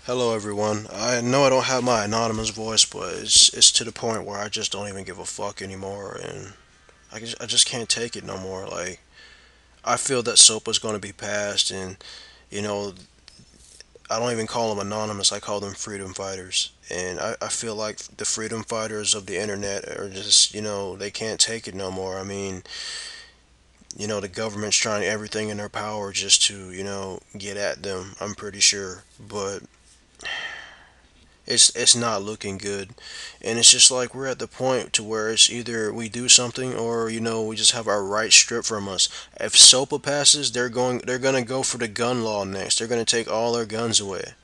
Hello, everyone. I know I don't have my anonymous voice, but it's to the point where I just don't even give a fuck anymore, and I just can't take it no more. Like I feel that SOPA's going to be passed, and you know I don't even call them anonymous. I call them freedom fighters, and I feel like the freedom fighters of the internet are just they can't take it no more. I mean, the government's trying everything in their power just to get at them. I'm pretty sure, but it's not looking good, and it's just like we're at the point to where it's either we do something or we just have our rights stripped from us. If SOPA passes, they're gonna go for the gun law next. They're gonna take all our guns away.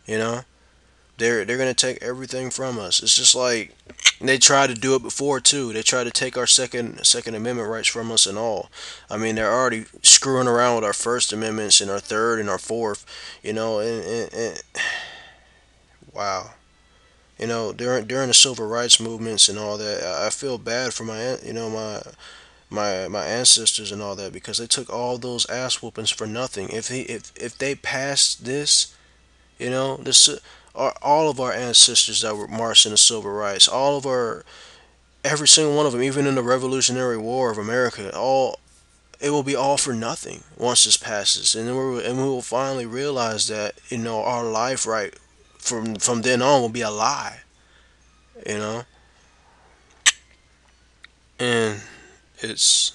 You know, they're gonna take everything from us. It's just like they tried to do it before too. They tried to take our Second Amendment rights from us and all. I mean, they're already screwing around with our First Amendments and our Third and our Fourth. And wow. During the civil rights movements and all that, I feel bad for my ancestors and all that because they took all those ass whoopings for nothing. If they passed this, this all of our ancestors that were marching the civil rights, all of our every single one of them, even in the Revolutionary War of America, all it will be all for nothing once this passes, and we will finally realize that our life right from then on will be a lie. You know. And it's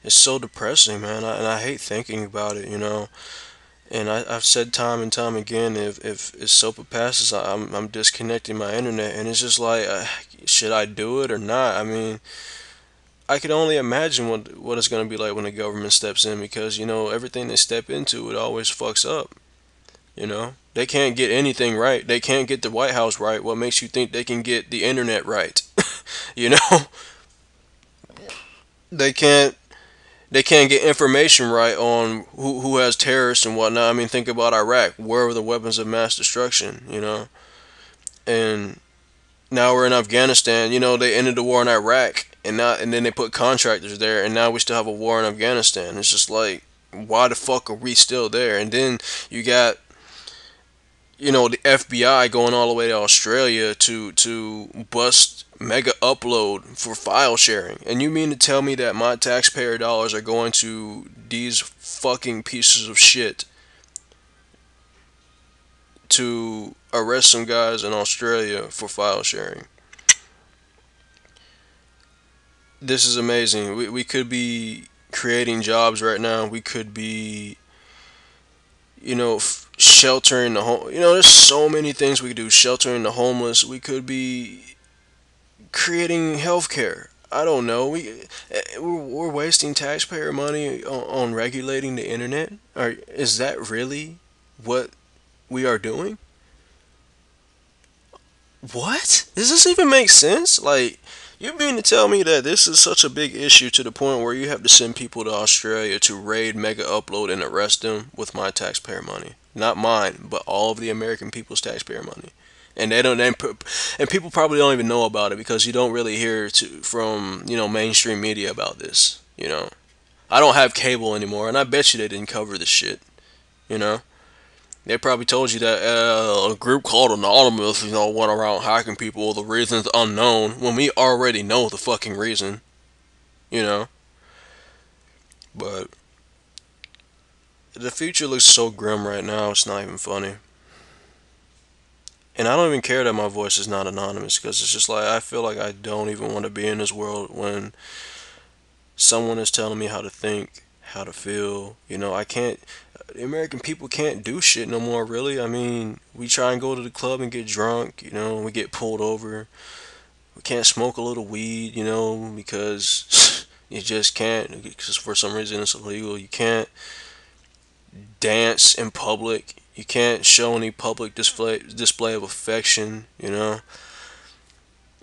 it's so depressing, man. And I hate thinking about it, And I've said time and time again, if SOPA passes, I'm disconnecting my internet, and it's just like, should I do it or not? I mean, I can only imagine what it's gonna be like when the government steps in, because everything they step into, it always fucks up. They can't get anything right. They can't get the White House right. What makes you think they can get the internet right? you know, they can't they can't get information right on who has terrorists and whatnot. I mean, think about Iraq. Where were the weapons of mass destruction? And now we're in Afghanistan. They ended the war in Iraq, and then they put contractors there, and now we still have a war in Afghanistan. It's just like, why the fuck are we still there? And then you got the FBI going all the way to Australia to bust mega upload for file sharing. And you mean to tell me that my taxpayer dollars are going to these fucking pieces of shit to arrest some guys in Australia for file sharing? This is amazing. We could be creating jobs right now. We could be, sheltering the home. There's so many things we could do. Sheltering the homeless. We could be creating healthcare. I don't know. We're wasting taxpayer money on regulating the internet. Or is that really what we are doing? What? Does this even make sense? Like, you mean to tell me that this is such a big issue to the point where you have to send people to Australia to raid Mega Upload and arrest them with my taxpayer money? Not mine, but all of the American people's taxpayer money. And they don't, and people probably don't even know about it because you don't really hear from mainstream media about this. I don't have cable anymore, and I bet you they didn't cover this shit. You know, they probably told you that a group called Anonymous, went around hacking people. The reason's unknown when we already know the fucking reason. You know, but the future looks so grim right now. It's not even funny. And I don't even care that my voice is not anonymous because it's just like I feel like I don't even want to be in this world when someone is telling me how to think, how to feel. I can't. The American people can't do shit no more. Really, I mean, we try and go to the club and get drunk. We get pulled over. We can't smoke a little weed. Because you just can't. Because for some reason it's illegal. You can't dance in public. You can't show any public display of affection. I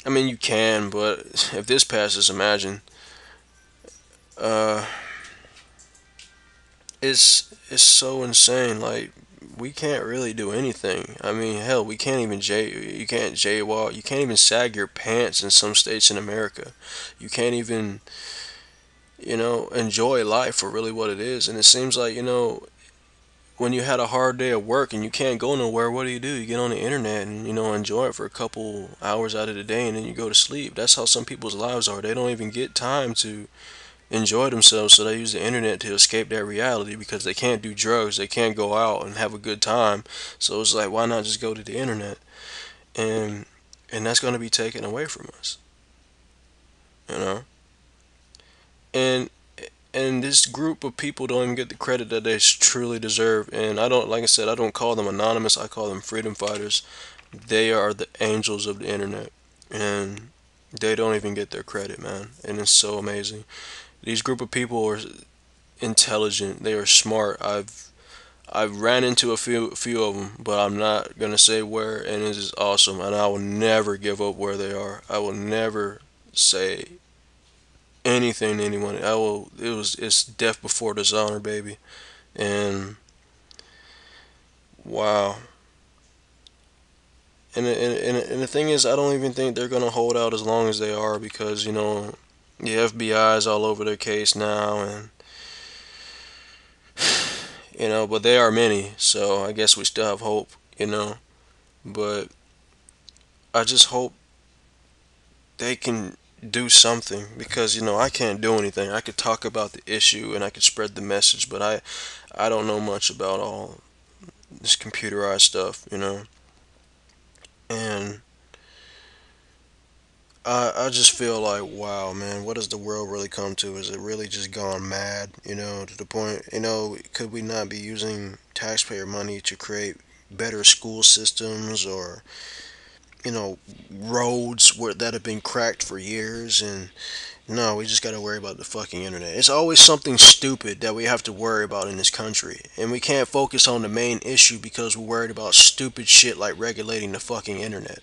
mean, you can, but if this passes, imagine. Uh, it's so insane. Like, we can't really do anything. I mean, hell, we can't even you can't jaywalk. You can't even sag your pants in some states in America. You can't even enjoy life for really what it is. And it seems like when you had a hard day at work and you can't go nowhere, what do? You get on the internet and enjoy it for a couple hours out of the day, and then you go to sleep. That's how some people's lives are. They don't even get time to enjoy themselves, so they use the internet to escape that reality because they can't do drugs, they can't go out and have a good time. So it's like, why not just go to the internet? And that's going to be taken away from us, you know. And this group of people don't even get the credit that they truly deserve. And I don't, like I said, I don't call them anonymous. I call them freedom fighters. They are the angels of the internet, and they don't even get their credit, man. And it's so amazing. These group of people are intelligent. They are smart. I've ran into a few of them, but I'm not gonna say where. And it is awesome. And I will never give up where they are. I will never say anything to anyone. I will. It's death before dishonor, baby. And wow. And the thing is, I don't even think they're gonna hold out as long as they are, because the FBI is all over their case now, and but they are many, so I guess we still have hope, But I just hope they can do something, because I can't do anything. I could talk about the issue and I could spread the message, but I don't know much about all this computerized stuff. And I just feel like, wow, man, what has the world really come to? Is it really just gone mad, to the point, could we not be using taxpayer money to create better school systems, or, roads that have been cracked for years? And no, we just got to worry about the fucking internet. It's always something stupid that we have to worry about in this country. And we can't focus on the main issue because we're worried about stupid shit like regulating the fucking internet.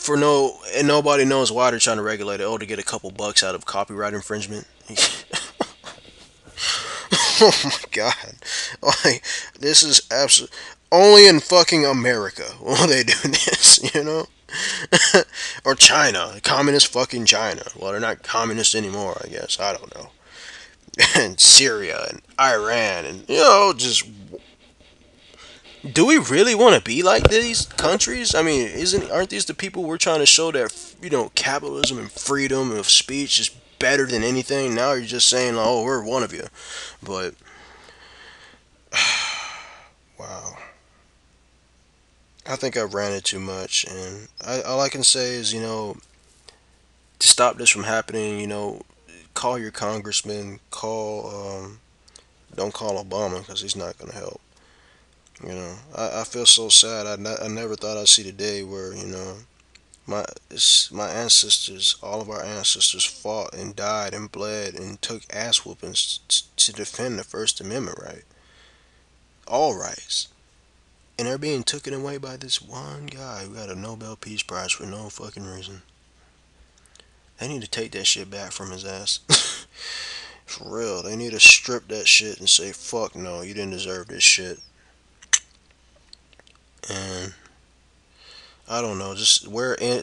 And nobody knows why they're trying to regulate it. Oh, to get a couple bucks out of copyright infringement. Oh my god! Like, this is absolute. Only in fucking America will they do this. Or China, communist fucking China. Well, they're not communist anymore, I guess. I don't know. And Syria and Iran, and just, do we really want to be like these countries? I mean, aren't these the people we're trying to show that capitalism and freedom of speech is better than anything? Now you're just saying, oh, we're one of you. But wow, I think I've ranted too much, and all I can say is, to stop this from happening, call your congressman, don't call Obama, because he's not going to help. I feel so sad. I never thought I'd see the day where, my ancestors, all of our ancestors fought and died and bled and took ass whoopings to defend the First Amendment right. All rights. And they're being taken away by this one guy who got a Nobel Peace Prize for no fucking reason. They need to take that shit back from his ass. For real. They need to strip that shit and say, fuck no, you didn't deserve this shit. And I don't know, just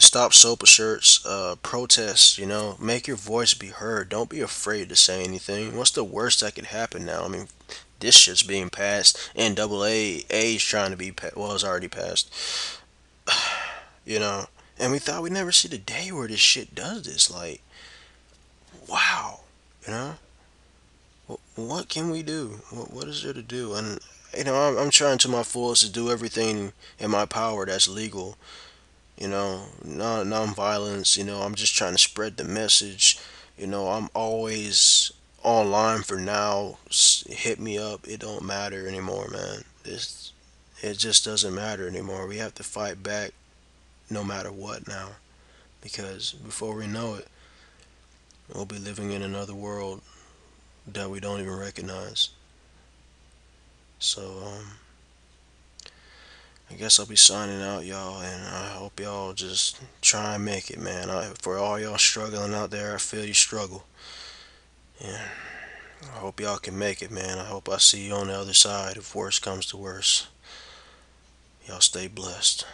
stop sopa shirts, protest, make your voice be heard. Don't be afraid to say anything. What's the worst that could happen now? I mean, this shit's being passed. NAA is trying to be, well, it's already passed. you know, and we thought we'd never see the day where this shit does this. Like, wow, you know, what can we do? What is there to do? And I'm trying to my fullest to do everything in my power that's legal. Non-violence. I'm just trying to spread the message. I'm always online for now. Hit me up. It don't matter anymore, man. It just doesn't matter anymore. We have to fight back no matter what now, because before we know it, we'll be living in another world that we don't even recognize. So, I guess I'll be signing out, y'all, and I hope y'all just try and make it, man. For all y'all struggling out there, I feel you struggle. And I hope y'all can make it, man. I hope I see you on the other side if worse comes to worse. Y'all stay blessed.